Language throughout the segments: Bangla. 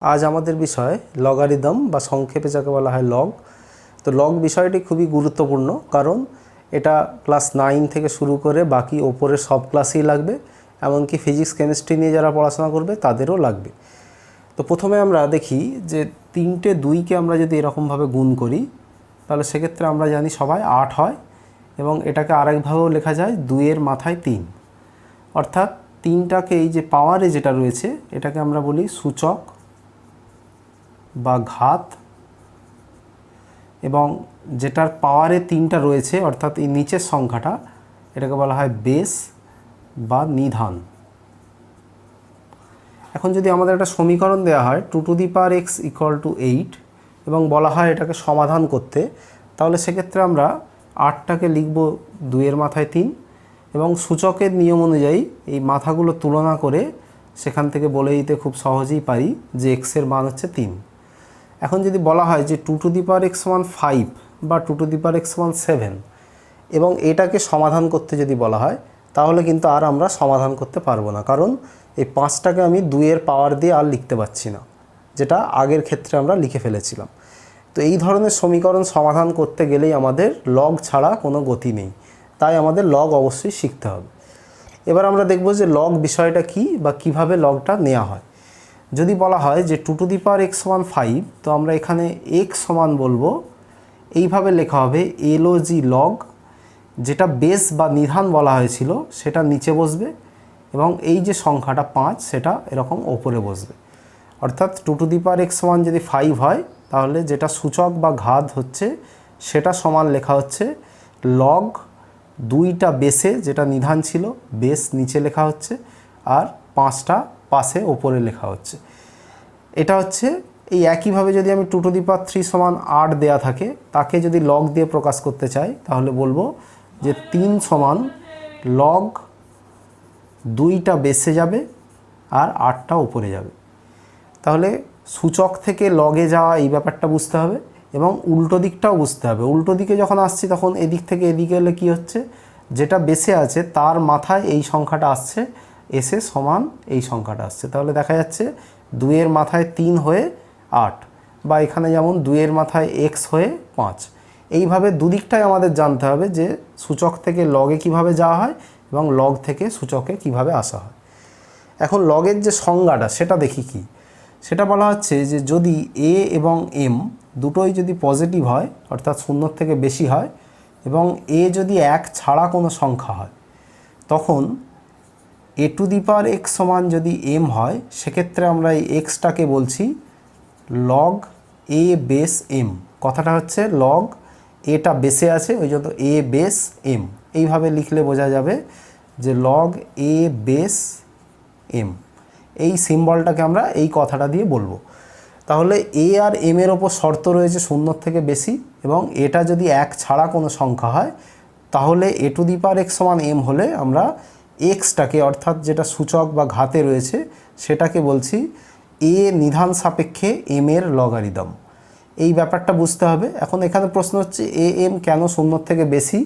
आज आमादेर विषय लगारिदम बा संक्षेपे जाके बला है लग। तो लग विषयटी खूबी गुरुत्वपूर्ण कारण एटा क्लास 9 থেকে शुरू करे बाकी ओपरे सब क्लासेই लागबे एमनकि फिजिक्स केमिस्ट्री निये जारा पढ़ाशोना करबे तादेरो लागबे। तो प्रथमे आमरा देखी जे 3টে 2 के आमरा यदि एरकम भावे गुण करी ताहले सेई क्षेत्रे आमरा जानी सबाई 8 হয় এবং এটাকে আরেকভাবেও লেখা যায় 2 এর মাথায় 3 অর্থাৎ 3টাকে এই যে পাওয়ারে যেটা রয়েছে এটাকে আমরা বলি সূচক বা ঘাত এবং যেটার পাওয়ারে 3টা রয়েছে অর্থাৎ এই নিচের সংখ্যাটা এটাকে বলা হয় বেস বা নিধান। এখন যদি আমাদের একটা সমীকরণ দেওয়া হয় 2 টু দি পাওয়ার x = 8 এবং বলা হয় এটাকে সমাধান করতে তাহলে সেক্ষেত্রে আমরা 8টাকে লিখব 2 এর মাথায় 3 এবং সূচকের নিয়ম অনুযায়ী এই মাথাগুলো তুলনা করে সেখান থেকে বলে দিতে খুব সহজেই পারি যে x এর মান হচ্ছে 3। এখন যদি বলা হয় যে 2 টু দি পাওয়ার x = 5 বা 2 টু দি পাওয়ার x = 7 এবং এটাকে সমাধান করতে যদি বলা হয় তাহলে কিন্তু আর আমরা সমাধান করতে পারবো না, কারণ এই 5টাকে আমি 2 এর পাওয়ার দিয়ে আর লিখতে পারছি না, যেটা আগের ক্ষেত্রে আমরা লিখে ফেলেছিলাম। তো এই ধরনের সমীকরণ সমাধান করতে গেলেই আমাদের লগ ছাড়া কোনো গতি নেই, তাই আমাদের লগ অবশ্যই শিখতে হবে। এবার আমরা দেখব যে লগ বিষয়টা কি বা কিভাবে লগটা নেওয়া হয়। যদি বলা হয় যে 2 টু দি পাওয়ার x = 5 তো আমরা এখানে x সমান বলবো এইভাবে লেখা হবে log লগ, যেটা বেস বা নিধান বলা হয়েছিল সেটা নিচে বসবে এবং এই যে সংখ্যাটা 5 সেটা এরকম ওপরে বসবে। অর্থাৎ 2 টু দি পাওয়ার x সমান যদি 5 হয় তাহলে যেটা সূচক বা ঘাত হচ্ছে সেটা সমান লেখা হচ্ছে লগ 2টা বেসে, যেটা নিধান ছিল বেস নিচে লেখা হচ্ছে আর 5টা পাশে ওপরে লেখা হচ্ছে। এটা হচ্ছে এই একইভাবে যদি আমি 2 টু দি পাওয়ার 3 সমান 8 দেয়া থাকে তাকে যদি লগ দিয়ে প্রকাশ করতে চাই তাহলে বলবো যে 3 সমান লগ 2টা বেসে যাবে আর 8টা উপরে যাবে। তাহলে সূচক থেকে লগে যাওয়া এই ব্যাপারটা বুঝতে হবে এবং উল্টো দিকটাও বুঝতে হবে। উল্টো দিকে যখন আসছি তখন এদিক থেকে এদিকে এলে কী হচ্ছে, যেটা বেসে আছে তার মাথায় এই সংখ্যাটা আসছে এসে সমান এই সংখ্যাটা আসছে, তাহলে দেখা যাচ্ছে 2 এর মাথায় 3 হয়ে 8 বা এখানে যেমন 2 এর মাথায় x হয়ে 5। এইভাবে দুদিকটাই আমাদের জানতে হবে যে সূচক থেকে লগে কিভাবে যাওয়া হয় এবং লগ থেকে সূচকে কিভাবে আসা হয়। এখন লগের যে সংজ্ঞাটা সেটা দেখি কি, সেটা বলা হচ্ছে যে যদি a এবং m দুটোই যদি পজিটিভ হয় অর্থাৎ 0 থেকে বেশি হয় এবং a যদি 1 ছাড়া কোনো সংখ্যা হয় তখন a two the power x সমান যদি m হয় সেক্ষেত্রে আমরা এই xটাকে বলছি লগ a বেস m। কথাটা হচ্ছে লগ এটা বেসে আছে ওই জন্য a বেস m, এইভাবে লিখলে বোঝা যাবে যে লগ a বেস m। এই সিম্বলটাকে আমরা এই কথাটা দিয়ে বলবো। তাহলে a আর m এর ওপর শর্ত রয়েছে 0 থেকে বেশি এবং এটা যদি 1 ছাড়া কোনো সংখ্যা হয় তাহলে a two the power x সমান m হলে আমরা xটাকে অর্থাৎ যেটা সূচক বা ঘাতে রয়েছে সেটাকে বলছি a নিধান সাপেক্ষে m এর লগারিদম। এই ব্যাপারটা বুঝতে হবে। এখন এখানে প্রশ্ন হচ্ছে a m কেন 0 থেকে বেশি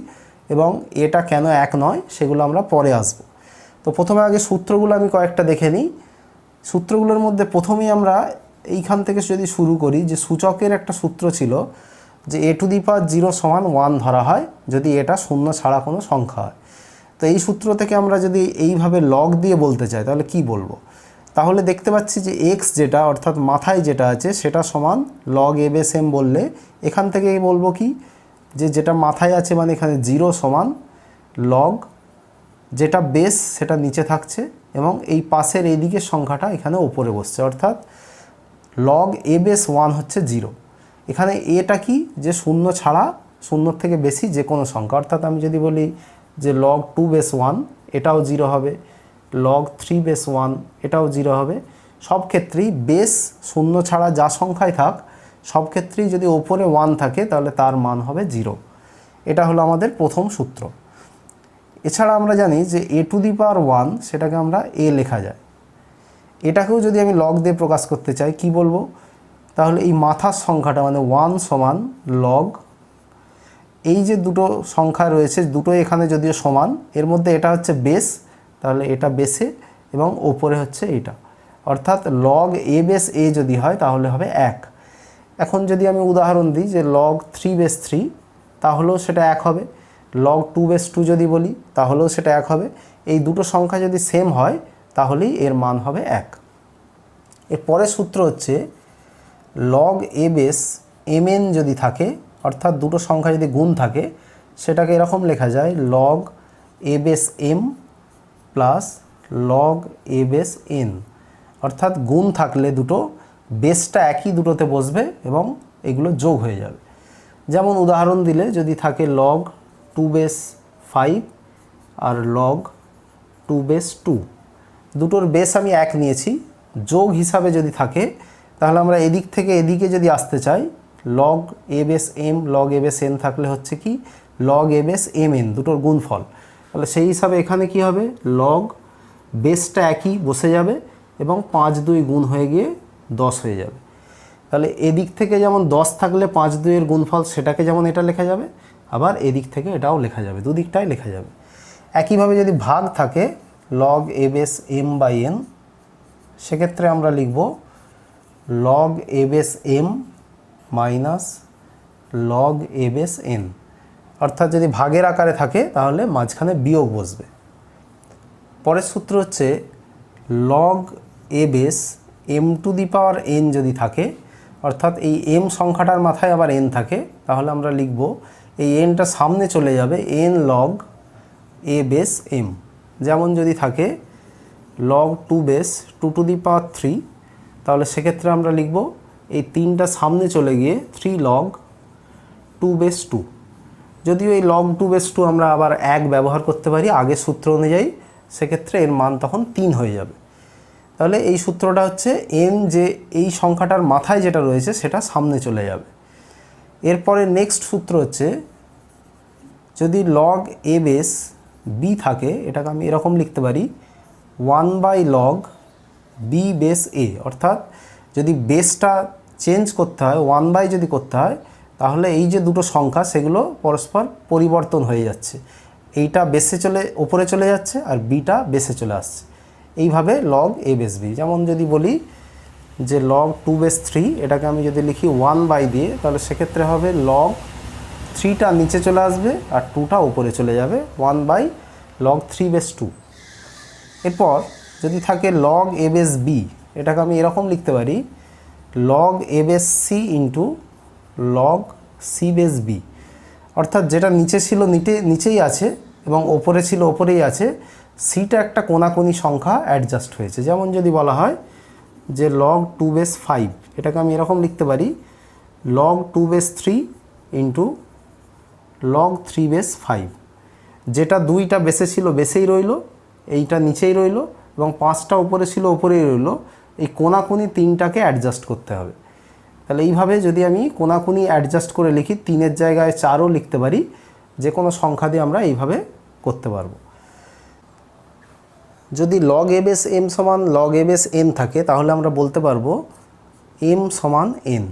এবং এটা কেন 1 নয়, সেগুলো আমরা পরে আসব। তো প্রথমে আগে সূত্রগুলো আমি কয়েকটা দেখে নিই। সূত্রগুলোর মধ্যে প্রথমেই আমরা এইখান থেকে যদি শুরু করি যে সূচকের একটা সূত্র ছিল যে a টু দি পাওয়ার 0 সমান 1 ধরা হয় যদি এটা 0 ছাড়া কোনো সংখ্যা হয়। তো এই সূত্র থেকে আমরা যদি এইভাবে লগ দিয়ে বলতে চাই তাহলে কি বলবো, তাহলে দেখতে পাচ্ছি যে x যেটা অর্থাৎ মাথায় যেটা আছে সেটা সমান লগ a বেস m বললে এখান থেকে বলবো কি যে যেটা মাথায় আছে মানে এখানে 0 সমান লগ যেটা বেস সেটা নিচে থাকছে এবং এই পাশের এই দিকের সংখ্যাটা এখানে উপরে বসছে অর্থাৎ লগ a বেস 1 হচ্ছে 0। এখানে এটা কি যে 0 ছাড়া 0 থেকে বেশি যে কোনো সংখ্যা, অর্থাৎ আমি যদি বলি যে লগ 2 বেস 1 এটাও 0 হবে, লগ 3 বেস 1 এটাও 0 হবে। সব ক্ষেত্রেই বেস 0 ছাড়া যা সংখ্যায় থাক সব ক্ষেত্রেই যদি ওপরে 1 থাকে তাহলে তার মান হবে 0। এটা হলো আমাদের প্রথম সূত্র। এছাড়া আমরা জানি যে a টু দি পাওয়ার 1 সেটাকে আমরা a লেখা যায়। এটাকেও যদি আমি লগ দিয়ে প্রকাশ করতে চাই কি বলবো, তাহলে এই মাথার সংখ্যাটা মানে 1 সমান লগ এই যে দুটো সংখ্যা রয়েছে দুটোই এখানে যদিও সমান এর মধ্যে এটা হচ্ছে বেস তাহলে এটা বেসে এবং ওপরে হচ্ছে এটা অর্থাৎ লগ এ বেস এ যদি হয় তাহলে হবে 1। এখন যদি আমি উদাহরণ দিই যে লগ 3 বেস 3, তাহলেও সেটা 1 হবে। লগ 2 বেস 2 যদি বলি তাহলেও সেটা 1 হবে। এই দুটো সংখ্যা যদি সেম হয় তাহলেই এর মান হবে 1। এর পরের সূত্র হচ্ছে log a base M N যদি থাকে, অর্থাৎ দুটো সংখ্যা যদি গুণ থাকে, সেটাকে এরকম লেখা যায় log a base M plus log a base N. অর্থাৎ গুণ থাকলে দুটো বেসটা একই দুটোতে বসবে এবং এগুলো যোগ হয়ে যাবে। যেমন উদাহরণ দিলে যদি থাকে লগ 2 বেস 5 আর লগ 2 বেস 2, দুটোর বেস আমি 1 নিয়েছি, যোগ হিসাবে যদি থাকে তাহলে আমরা এদিক থেকে এদিকে যদি আসতে চাই log a base M log a base N থাকলে হচ্ছে কি log a base M N, দুটোর গুণফল। তাহলে সেই হিসাবে এখানে কি হবে, লগ বেসটা একই বসে যাবে এবং 5 2 গুণ হয়ে গিয়ে 10 হয়ে যাবে। তাহলে এদিক থেকে যেমন 10 থাকলে 5 2 এর গুণফল সেটাকে যেমন এটা লেখা যাবে, আবার এদিক থেকে এটাও লেখা যাবে, দুদিকটাই লেখা যাবে। একইভাবে যদি ভাগ থাকে log a base M by N, সেক্ষেত্রে আমরা লিখব log a base M minus log a base N. অর্থাৎ যদি ভাগের আকারে থাকে তাহলে মাঝখানে বিয়োগ বসবে। পরের সূত্র হচ্ছে log a base M to the power N যদি থাকে, অর্থাৎ এই এম সংখ্যাটার মাথায় আবার এন থাকে, তাহলে আমরা লিখব এই এনটা সামনে চলে যাবে N log a base M. যেমন যদি থাকে লগ 2 বেস 2 টু দি পাওয়ার 3, তাহলে সেক্ষেত্রে আমরা লিখব এই 3টা সামনে চলে গিয়ে 3 লগ 2 বেস 2। যদিও এই লগ 2 বেস 2 আমরা আবার 1 ব্যবহার করতে পারি আগের সূত্র অনুযায়ী, সেক্ষেত্রে এর মান তখন 3 হয়ে যাবে। তাহলে এই সূত্রটা হচ্ছে এন যে এই সংখ্যাটার মাথায় যেটা রয়েছে সেটা সামনে চলে যাবে। এরপরে নেক্সট সূত্র হচ্ছে যদি লগ এ বেস বি থাকে, এটাকে আমি এরকম লিখতে পারি 1 বাই লগ বি বেস এ। অর্থাৎ যদি বেসটা চেঞ্জ করতে হয় 1 বাই যদি করতে হয়, তাহলে এই যে দুটো সংখ্যা সেগুলো পরস্পর পরিবর্তন হয়ে যাচ্ছে, এইটা বেসে চলে ওপরে চলে যাচ্ছে আর বিটা বেসে চলে আসছে, এইভাবে লগ এ বেস বি। যেমন যদি বলি যে লগ 2 বেস 3, এটাকে আমি যদি লিখি 1 বাই দিয়ে, তাহলে সেক্ষেত্রে হবে লগ 3টা নিচে চলে আসবে আর 2টা উপরে চলে যাবে, 1 বাই লগ 3 বেস 2। এরপর যদি থাকে লগ এ বেস বি, এটাকে আমি এরকম লিখতে পারি log a base c into log c base b. অর্থাৎ যেটা নিচে ছিল নিচেই আছে এবং ওপরে ছিল ওপরেই আছে, সিটা একটা কোনাকুনি সংখ্যা অ্যাডজাস্ট হয়েছে। যেমন যদি বলা হয় যে লগ 2 বেস 5, এটাকে আমি এরকম লিখতে পারি log 2 base 3 into log 3 base 5। যেটা 2টা বেসে ছিল বেসেই রইল, এইটা নিচেই রইল এবং 5টা উপরে ছিল উপরেই রইল, এই কোনাকুনি 3টাকে অ্যাডজাস্ট করতে হবে। তাহলে এইভাবে যদি আমি কোনাকুনি অ্যাডজাস্ট করে লিখি, 3-এর জায়গায় 4ও লিখতে পারি, যে কোনো সংখ্যা দিয়ে আমরা এইভাবে করতে পারবো। যদি লগ এ বেস এম সমান লগ এ বেস এন থাকে, তাহলে আমরা বলতে পারবো এম সমান এন।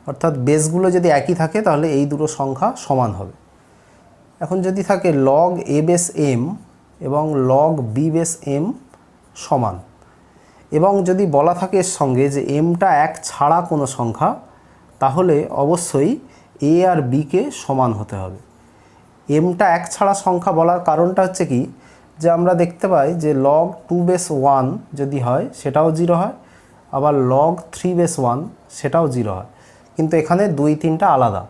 অর্থাৎ বেসগুলো যদি একই থাকে তাহলে এই দুটো সংখ্যা সমান হবে। এখন যদি থাকে লগ এ বেস এম এবং লগ বি বেস এম সমান, এবং যদি বলা থাকে এর সঙ্গে যে এমটা 1 ছাড়া কোনো সংখ্যা, তাহলে অবশ্যই এ আর বিকে সমান হতে হবে। এমটা 1 ছাড়া সংখ্যা বলার কারণটা হচ্ছে কি, যে আমরা দেখতে পাই যে লগ 2 বেস 1 যদি হয় সেটাও 0 হয়, আবার লগ 3 বেস 1 সেটাও 0 হয়, কিন্তু এখানে 2-3টা আলাদা।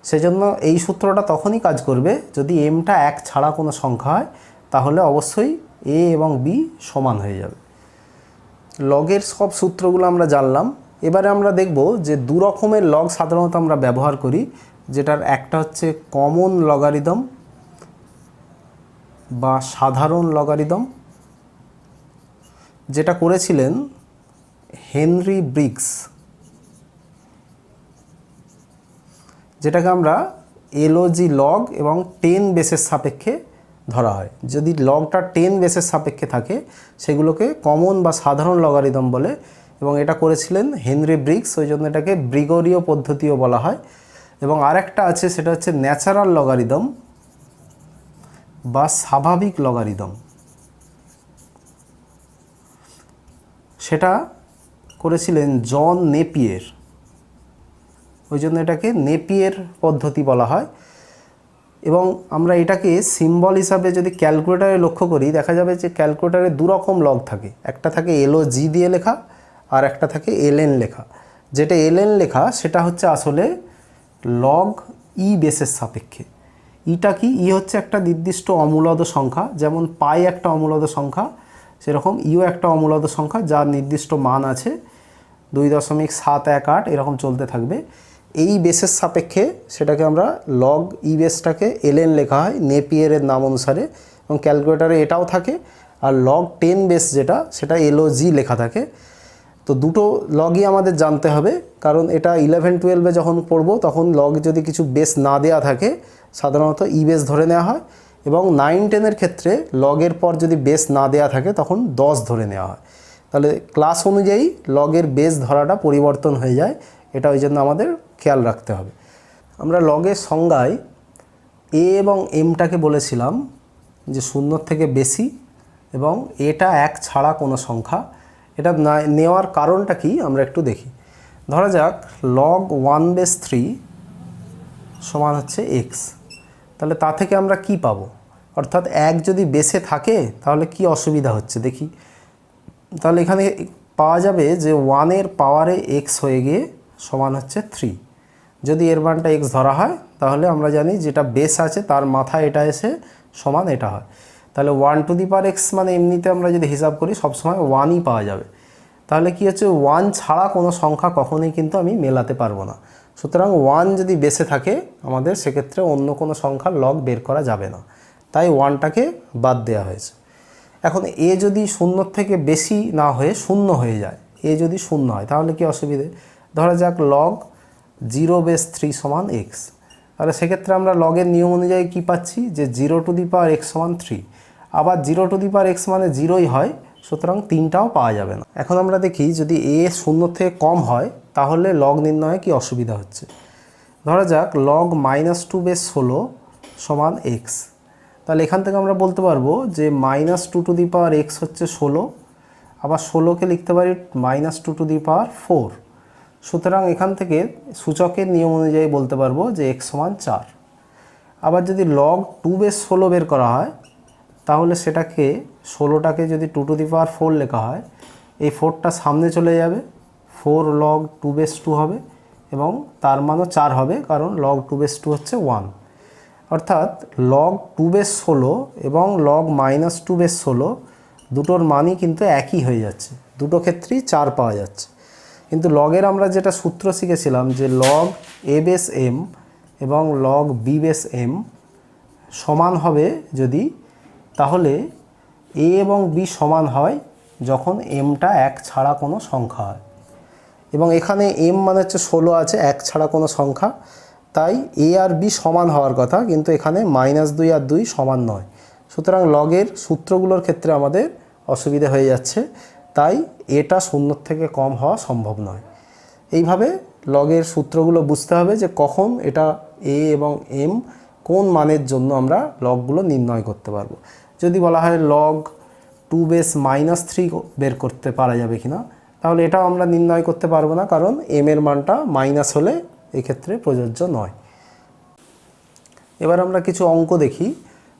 সেজন্য এই সূত্রটা তখনই কাজ করবে যদি এমটা 1 ছাড়া কোনো সংখ্যা হয়, তাহলে অবশ্যই এ এবং বি সমান হয়ে যাবে। লগের সব সূত্রগুলো আমরা জানলাম। এবারে আমরা দেখব যে দু রকমের লগ সাধারণত আমরা ব্যবহার করি, যেটার একটা হচ্ছে কমন লগারিদম বা সাধারণ লগারিদম, যেটা করেছিলেন হেনরি ব্রিগস, যেটাকে আমরা এলওজি লগ এবং 10 বেসের সাপেক্ষে ধরা হয়। যদি লগটা 10 বেসের সাপেক্ষে থাকে সেগুলোকে কমন বা সাধারণ লগারিদম বলে, এবং এটা করেছিলেন হেনরি ব্রিগস, ওই জন্য এটাকে ব্রিগরীয় পদ্ধতিও বলা হয়। এবং আরেকটা আছে, সেটা হচ্ছে ন্যাচারাল লগারিদম বা স্বাভাবিক লগারিদম। সেটা করেছিলেন জন নেপিয়ার। ওই জন্য এটাকে নেপিয়ার পদ্ধতি বলা হয়। এবং আমরা এটাকে সিম্বল হিসাবে যদি ক্যালকুলেটারে লক্ষ্য করি, দেখা যাবে যে ক্যালকুলেটারে দু রকম লগ থাকে, একটা থাকে LOG দিয়ে লেখা আর একটা থাকে LN লেখা। যেটা LN লেখা সেটা হচ্ছে আসলে লগ ই বেসের সাপেক্ষে। ইটা কি? ই হচ্ছে একটা নির্দিষ্ট অমূলদ সংখ্যা, যেমন পাই একটা অমূলদ সংখ্যা, সেরকম ইও একটা অমূলদ সংখ্যা যার নির্দিষ্ট মান আছে 2.718 এরকম চলতে থাকবে। এই বেসের সাপেক্ষে সেটাকে আমরা লগ ই বেসটাকে LN লেখা হয় নেপিয়ারের নাম অনুসারে, এবং ক্যালকুলেটারে এটাও থাকে। আর লগ 10 বেস যেটা, সেটা LOG লেখা থাকে। তো দুটো লগই আমাদের জানতে হবে, কারণ এটা 11-12-এ যখন পড়বো তখন লগ যদি কিছু বেস না দেওয়া থাকে সাধারণত ই বেস ধরে নেওয়া হয়, এবং 9-10-এর ক্ষেত্রে লগের পর যদি বেস না দেওয়া থাকে তখন 10 ধরে নেওয়া হয়। তাহলে ক্লাস অনুযায়ী লগের বেস ধরাটা পরিবর্তন হয়ে যায়, এটা ওই জন্য আমাদের খেয়াল রাখতে হবে। আমরা লগের সংজ্ঞায় এ এবং এমটাকে বলেছিলাম যে 0 থেকে বেশি, এবং এটা 1 ছাড়া কোনো সংখ্যা। এটা নেওয়ার কারণটা কি আমরা একটু দেখি। ধরা যাক লগ 1/3 সমান হচ্ছে x, তাহলে তা থেকে আমরা কি পাবো? অর্থাৎ 1 যদি বেসে থাকে তাহলে কি অসুবিধা হচ্ছে দেখি। তাহলে এখানে পাওয়া যাবে যে 1-এর পাওয়ারে x হয়ে গিয়ে সমান হচ্ছে 3। যদি এর মানটা x ধরা হয় তাহলে আমরা জানি যেটা বেস আছে তার মাথায় এটা এসে সমান এটা হয়। তাহলে 1^x মানে এমনিতে আমরা যদি হিসাব করি সবসময় 1ই পাওয়া যাবে। তাহলে কি হচ্ছে, 1 ছাড়া কোনো সংখ্যা কখনোই কিন্তু আমি মেলাতে পারবো না। সুতরাং 1 যদি বেসে থাকে আমাদের সেক্ষেত্রে অন্য কোনো সংখ্যার লগ বের করা যাবে না, তাই 1টাকে বাদ দেওয়া হয়েছে। এখন এ যদি 0 থেকে বেশি না হয়ে 0 হয়ে যায়, এ যদি 0 হয় তাহলে কি অসুবিধে? ধরা যাক লগ 0/3 সমান x, তাহলে সেক্ষেত্রে আমরা লগের নিয়ম অনুযায়ী কি পাচ্ছি যে 0^x সমান 3। আবার 0^x মানে 0ই হয়, সুতরাং 3টাও পাওয়া যাবে না। এখন আমরা দেখি যদি a 0 থেকে কম হয় তাহলে লগ নির্ণয়ে কি অসুবিধা হচ্ছে। ধরা যাক লগ -2/16 সমান x, তাহলে এখান থেকে আমরা বলতে পারবো যে -2^x হচ্ছে 16, আবার 16কে লিখতে পারি -2^4। সুতরাং এখান থেকে সূচকের নিয়ম অনুযায়ী বলতে পারবো যে x সমান 4। আবার যদি log 2/16 বের করা হয় তাহলে সেটাকে 16টাকে যদি 2^4 লেখা হয়, এই 4টা সামনে চলে যাবে, 4 log 2/2 হবে এবং তার মানও 4 হবে, কারণ log 2/2 হচ্ছে 1। অর্থাৎ log 2/16 এবং log -2/16 দুটোর মানই কিন্তু একই হয়ে যাচ্ছে, দুটো ক্ষেত্রেই 4 পাওয়া যাচ্ছে। কিন্তু লগের আমরা যেটা সূত্র শিখেছিলাম যে log a/m এবং log b/m সমান হবে যদি, তাহলে a এবং b সমান হয় যখন mটা 1 ছাড়া কোনো সংখ্যা হয়। এবং এখানে m মানে হচ্ছে 16 আছে, 1 ছাড়া কোনো সংখ্যা, তাই a আর b সমান হওয়ার কথা, কিন্তু এখানে -2 আর 2 সমান নয়। সুতরাং লগের সূত্রগুলোর ক্ষেত্রে আমাদের অসুবিধা হয়ে যাচ্ছে, তাই এটা 0 থেকে কম হওয়া সম্ভব নয়। এইভাবে লগের সূত্রগুলো বুঝতে হবে যে কখন এটা a এবং m কোন মানের জন্য আমরা লগগুলো নির্ণয় করতে পারবো। যদি বলা হয় log 2/-3 বের করতে পারা যাবে কিনা, তাহলে এটাও আমরা নির্ণয় করতে পারবো না, কারণ m এর মানটা মাইনাস হলে এক্ষেত্রে প্রযোজ্য নয়। এবার আমরা কিছু অঙ্ক দেখি।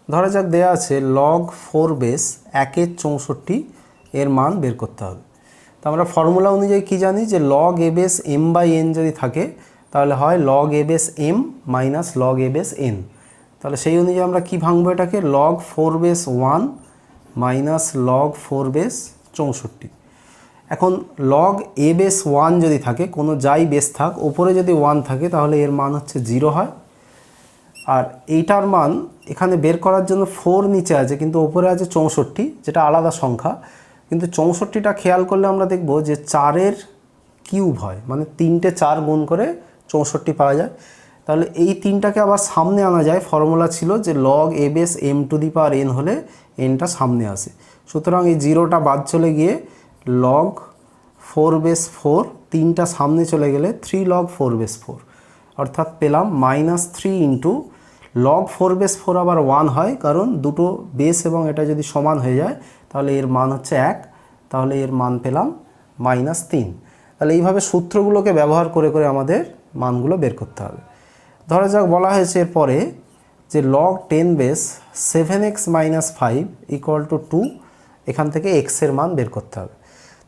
ধরা যাক দেয়া আছে log 4/1/64 এর মান বের করতে হবে। তো আমরা ফর্মুলা অনুযায়ী কি জানি যে log a/m/n যদি থাকে তাহলে হয় log a/m minus log a/n। তাহলে সেই অনুযায়ী আমরা কি ভাঙবো এটাকে, log 4/1 মাইনাস log 4/64। এখন log a/1 যদি থাকে, কোনো যাই বেস থাক, ওপরে যদি 1 থাকে তাহলে এর মান হচ্ছে 0 হয়। আর এইটার মান এখানে বের করার জন্য 4 নিচে আছে কিন্তু ওপরে আছে 64, যেটা আলাদা সংখ্যা। কিন্তু 64টা খেয়াল করলে আমরা দেখব যে 4-এর কিউব হয়, মানে 3টে 4 গুণ করে 64 পাওয়া যায়। তাহলে এই 3টাকে আবার সামনে আনা যায়, ফর্মুলা ছিল যে log a/m⁴n হলে nটা সামনে আসে। সুতরাং এই 0টা বাদ চলে গিয়ে log 4/4, 3টা সামনে চলে গেলে 3 log 4/4, অর্থাৎ পেলাম -3 ইন্টু log 4/4 আবার 1 হয়, কারণ দুটো বেস এবং এটা যদি সমান হয়ে যায় তাহলে এর মান হচ্ছে 1, তাহলে এর মান পেলাম -3। তাহলে এইভাবে সূত্রগুলোকে ব্যবহার করে করে আমাদের মানগুলো বের করতে হবে। ধরা যাক বলা হয়েছে এরপরে যে log 10 বেস 7x - 5 = 2, এখান থেকে x এর মান বের করতে হবে।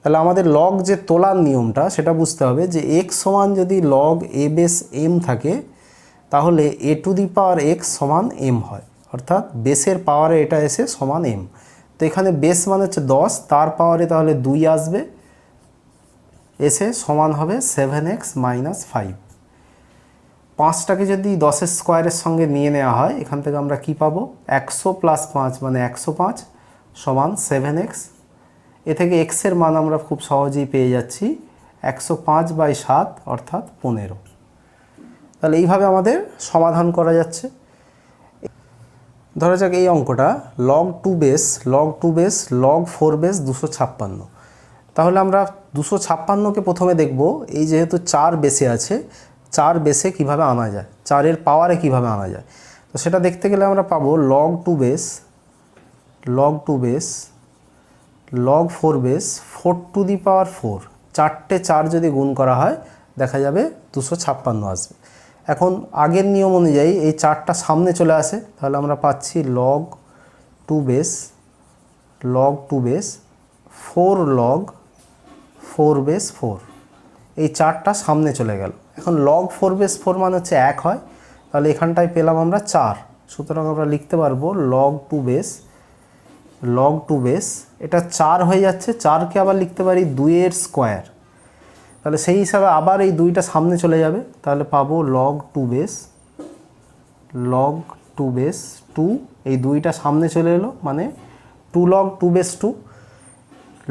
তাহলে আমাদের লগ যে তোলার নিয়মটা সেটা বুঝতে হবে যে x সমান যদি log a বেস m থাকে তাহলে a two the power x সমান m হয়, অর্থাৎ বেসের পাওয়ারে এটা এসে সমান m। তো এখানে বেস মানে হচ্ছে 10, তার পাওয়ারে তাহলে 2 আসবে, এসে সমান হবে 7x - 5। 5টাকে যদি 10-এর স্কোয়ারের সঙ্গে নিয়ে নেওয়া হয় এখান থেকে আমরা কি পাবো, 100 + 5 মানে 105 সমান 7x। এ থেকে x এর মান আমরা খুব সহজেই পেয়ে যাচ্ছি 105/7 অর্থাৎ 15। তাহলে এইভাবে আমাদের সমাধান করা যাচ্ছে। ধরা যাক এই অঙ্কটা log 2 বেস log 4 বেস 256। তাহলে আমরা 256কে প্রথমে দেখব, এই যেহেতু 4 বেসে আছে 4 বেসে কিভাবে আনা যায়, 4-এর পাওয়ারে কিভাবে আনা যায়। তো সেটা দেখতে গেলে আমরা পাবো log 2 base log 4 base 4 to the power 4, 4টে 4 যদি গুণ করা হয় দেখা যাবে 256 আসবে। এখন আগের নিয়ম অনুযায়ী এই 4টা সামনে চলে আসে, তাহলে আমরা পাচ্ছি log 2 বেস 4 log 4 বেস 4, এই 4টা সামনে চলে গেল। এখন log 4 বেস 4 মানে হচ্ছে 1 হয়, তাহলে এখানটায় পেলাম আমরা 4, সুতরাং আমরা লিখতে পারবো log 2 বেস এটা 4 হয়ে যাচ্ছে, 4কে আবার লিখতে পারি 2-এর স্কোয়ার, তাহলে সেই হিসাবে আবার এই 2টা সামনে চলে যাবে, তাহলে পাবো log 2 বেস 2, এই 2টা সামনে চলে এলো মানে 2 log 2 বেস 2।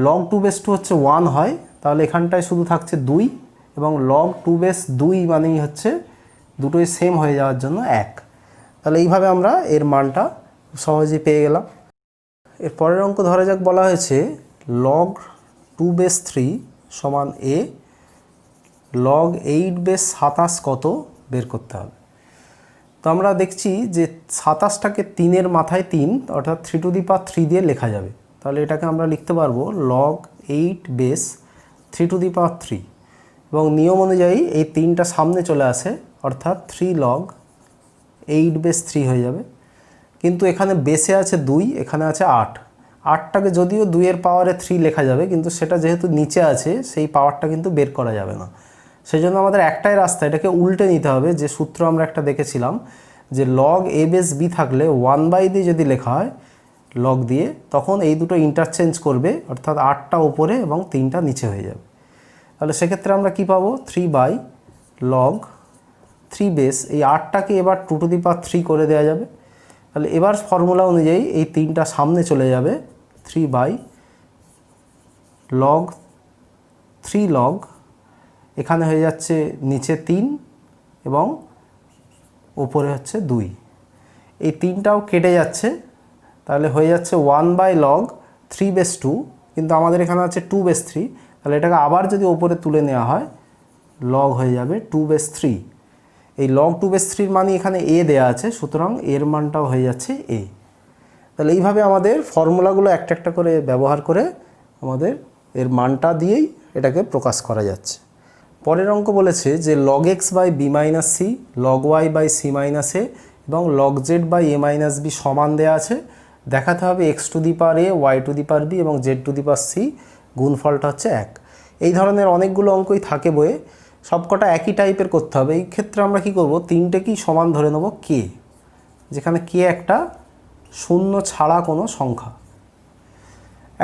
log 2 বেস 2 হচ্ছে 1 হয়, তাহলে এখানটায় শুধু থাকছে 2, এবং log 2 বেস 2 মানেই হচ্ছে দুটোই সেম হয়ে যাওয়ার জন্য 1। তাহলে এইভাবে আমরা এর মানটা সহজেই পেয়ে গেলাম। এর পরের অঙ্ক ধরা যাক বলা হয়েছে log 2 বেস 3 সমান a, log 8 বেস 27 কত বের করতে হবে। তো আমরা দেখছি যে 27টাকে 3-এর মাথায় 3 অর্থাৎ 3 টু দি পাওয়ার 3 দিয়ে লেখা যাবে, তাহলে এটাকে আমরা লিখতে পারবো log 8 বেস 3 টু দি পাওয়ার 3, এবং নিয়ম অনুযায়ী এই 3টা সামনে চলে আসে অর্থাৎ 3 log 8 বেস 3 হয়ে যাবে। কিন্তু এখানে বেসে আছে 2, এখানে আছে 8, 8টাকে যদিও 2-এর পাওয়ারে 3 লেখা যাবে কিন্তু সেটা যেহেতু নিচে আছে সেই পাওয়ারটা কিন্তু বের করা যাবে না। সেই জন্য আমাদের একটাই রাস্তা, এটাকে উল্টে নিতে হবে। যে সূত্র আমরা একটা দেখেছিলাম যে log a বেস b থাকলে 1/d যদি লেখা হয় log দিয়ে, তখন এই দুটো ইন্টারচেঞ্জ করবে, অর্থাৎ 8টা ওপরে এবং 3টা নিচে হয়ে যাবে। তাহলে সেক্ষেত্রে আমরা কি পাবো, 3/log 3 বেস, এই 8টাকে এবার 2 টু দি পাওয়ার 3 করে দেওয়া যাবে। তাহলে এবার ফর্মুলা অনুযায়ী এই 3টা সামনে চলে যাবে, 3/log 3 log, এখানে হয়ে যাচ্ছে নিচে 3 এবং ওপরে হচ্ছে 2, এই 3টাও কেটে যাচ্ছে, তাহলে হয়ে যাচ্ছে 1/log 3 বেস 2, কিন্তু আমাদের এখানে আছে 2 বেস 3, তাহলে এটাকে আবার যদি ওপরে তুলে নেওয়া হয় log হয়ে যাবে 2 বেস 3। এই log 2 বেস 3 মানে এখানে a দেয়া আছে, সুতরাং এর মানটাও হয়ে যাচ্ছে a। তাহলে এইভাবে আমাদের ফর্মুলাগুলো একটা একটা করে ব্যবহার করে আমাদের এর মানটা দিয়েই এটাকে প্রকাশ করা যাচ্ছে। পরের অঙ্ক বলেছে যে log x by b minus c, log y by c minus a এবং log z by a minus b সমান দেওয়া আছে। দেখাতে হবে x to the power a, y to the power b এবং z to the power c, গুণফলটা হচ্ছে 1। এই ধরনের অনেকগুলো অঙ্কই থাকে বইয়ে, সবকটা একই টাইপের করতে হবে। এই ক্ষেত্রে আমরা কি করব, তিনটেকেই সমান ধরে নেব k, যেখানে k একটা শূন্য ছাড়া কোনো সংখ্যা।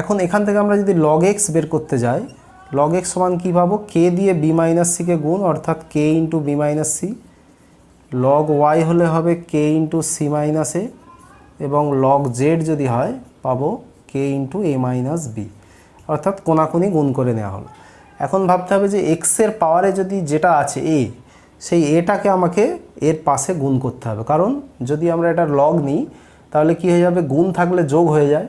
এখন এখান থেকে আমরা যদি log x বের করতে যাই, log x সমান কী পাবো, k দিয়ে b মাইনাস সিকে গুণ অর্থাৎ k into b minus C, log y হলে হবে k into C minus A, এবং log z যদি হয় পাবো k into a minus B, অর্থাৎ কোনাকুনি গুণ করে নেওয়া হলো। এখন ভাবতে হবে যে x এর পাওয়ারে যদি যেটা আছে a, সেই এটাকে আমাকে এর পাশে গুণ করতে হবে, কারণ যদি আমরা এটা log নিই তাহলে কি হয়ে যাবে, গুণ থাকলে যোগ হয়ে যায়,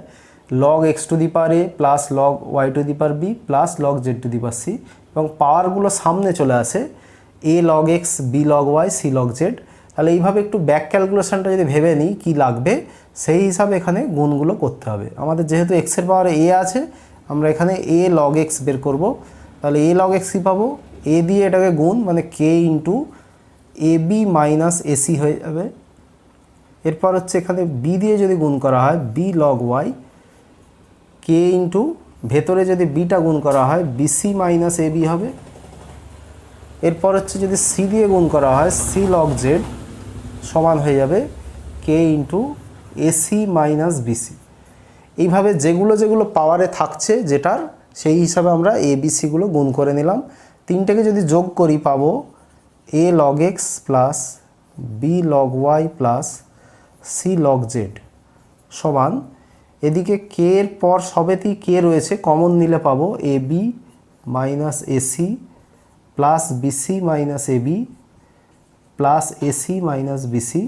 log x to the power a plus log y to the power b plus log z to the power c, এবং পাওয়ারগুলো সামনে চলে আসে a log x, b log y, c log z। তাহলে এইভাবে একটু ব্যাক ক্যালকুলেশনটা যদি ভেবে নিই কী লাগবে, সেই হিসাবে এখানে গুণগুলো করতে হবে। আমাদের যেহেতু x এর পাওয়ারে a আছে, আমরা এখানে a log x বের করব। তাহলে a log x কী পাবো, a দিয়ে এটাকে গুণ মানে k into ab minus AC হয়ে যাবে। এরপর হচ্ছে এখানে b দিয়ে যদি গুণ করা হয় b log y, k into ভেতরে যদি bটা গুণ করা হয় bc মাইনাস ab হবে। এরপর হচ্ছে যদি c দিয়ে গুণ করা হয় c log z সমান হয়ে যাবে k into AC minus BC. এইভাবে যেগুলো যেগুলো পাওয়ারে থাকছে যেটার, সেই হিসাবে আমরা এ বিসিগুলো গুণ করে নিলাম। তিনটেকে যদি যোগ করি পাবো a log x plus b log y plus c log z সমান, এদিকে k এর পর সবেতেই k রয়েছে, কমন নিলে পাবো a b minus a c plus b c minus a b plus a c minus b c,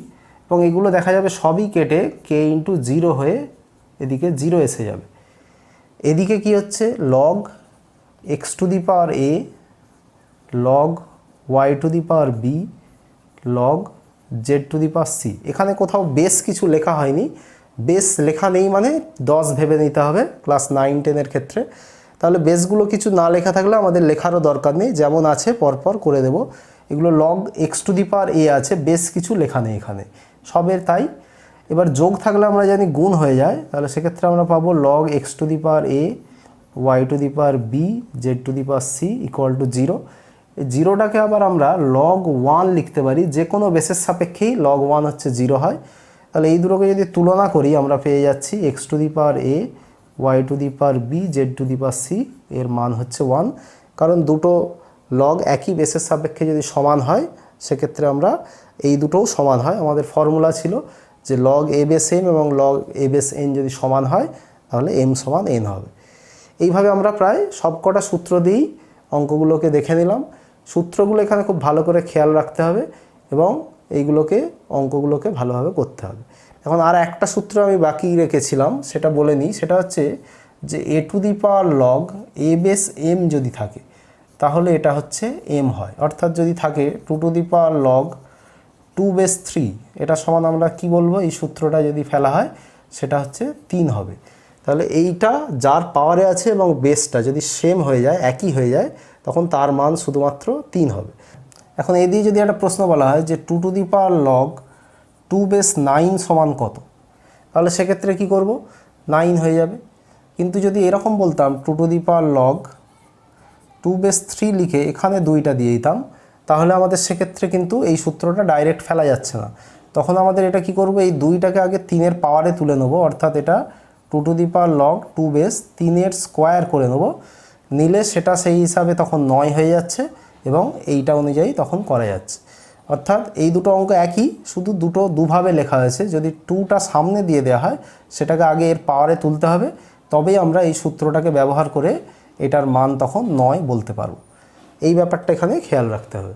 এবং এগুলো দেখা যাবে সবই কেটে k ইন্টু জিরো হয়ে এদিকে জিরো এসে যাবে। এদিকে কি হচ্ছে log x to the power a log y to the power b log z to the power c। এখানে কোথাও বেস কিছু লেখা হয়নি, বেস লেখা নেই মানে 10 ভেবে নিতে হবে ক্লাস 9-10 ক্ষেত্রে। তাহলে বেসগুলো কিছু না লেখা থাকলে আমাদের লেখারও দরকার নেই, যেমন আছে পরপর করে দেব। এগুলো log x to the power a আছে, বেস কিছু লেখা নেই এখানে সবের তাই। এবার যোগ থাকলে আমরা জানি গুণ হয়ে যায়, তাহলে সেক্ষেত্রে আমরা পাবো log x to the power a y to the power b z to the power c equal to 0। এই জিরোটাকে আবার আমরা log 1 লিখতে পারি, যে কোনো বেসের সাপেক্ষেই log 1 হচ্ছে 0 হয়। তাহলে এই দুটোকে যদি তুলনা করি আমরা পেয়ে যাচ্ছি x to the power a y to the power b z to the power c এর মান হচ্ছে 1। কারণ দুটো log একই বেসের সাপেক্ষে যদি সমান হয় সেক্ষেত্রে আমরা এই দুটোও সমান হয়। আমাদের ফর্মুলা ছিল যে log a বেস m এবং log a বেস n যদি সমান হয় তাহলে m সমান n হবে। এইভাবে আমরা প্রায় সবকটা সূত্র দিয়েই অঙ্কগুলোকে দেখে নিলাম। সূত্রগুলো এখানে খুব ভালো করে খেয়াল রাখতে হবে এবং এইগুলোকে অঙ্কগুলোকে ভালোভাবে করতে হবে। এখন আর একটা সূত্র আমি বাকি রেখেছিলাম, সেটা বলে নিই। সেটা হচ্ছে যে a two the power log a base m যদি থাকে তাহলে এটা হচ্ছে m হয়। অর্থাৎ যদি থাকে 2 to the power log 2 base 3, এটা সমান আমরা কি বলবো, এই সূত্রটা যদি ফেলা হয় সেটা হচ্ছে 3 হবে। তাহলে এইটা যার পাওয়ারে আছে এবং বেসটা যদি সেম হয়ে যায়, একই হয়ে যায়, তখন তার মান শুধুমাত্র 3 হবে। এখন এই দিয়ে যদি একটা প্রশ্ন বলা হয় যে 2 to the power log 2 base 9 সমান কত, তাহলে সেক্ষেত্রে কি করব, 9 হয়ে যাবে। কিন্তু যদি এরকম বলতাম 2 to the power log 2 base 3 লিখে এখানে 2টা দিয়ে দিতাম, তাহলে আমাদের সেক্ষেত্রে কিন্তু এই সূত্রটা ডাইরেক্ট ফেলা যাচ্ছে না। তখন আমাদের এটা কি করব, এই 2টাকে আগে 3-এর পাওয়ারে তুলে নেব, অর্থাৎ এটা 2 to the power log 2 base 3-এর স্কোয়ার করে নেব। নিলে সেটা সেই হিসাবে তখন 9 হয়ে যাচ্ছে এবং এইটা অনুযায়ী তখন করা যাচ্ছে। অর্থাৎ এই দুটো অঙ্ক একই, শুধু দুটো দুভাবে লেখা হয়েছে। যদি 2টা সামনে দিয়ে দেওয়া হয় সেটাকে আগে এর পাওয়ারে তুলতে হবে, তবেই আমরা এই সূত্রটাকে ব্যবহার করে এটার মান তখন 9 বলতে পারবো। এই ব্যাপারটা এখানে খেয়াল রাখতে হবে।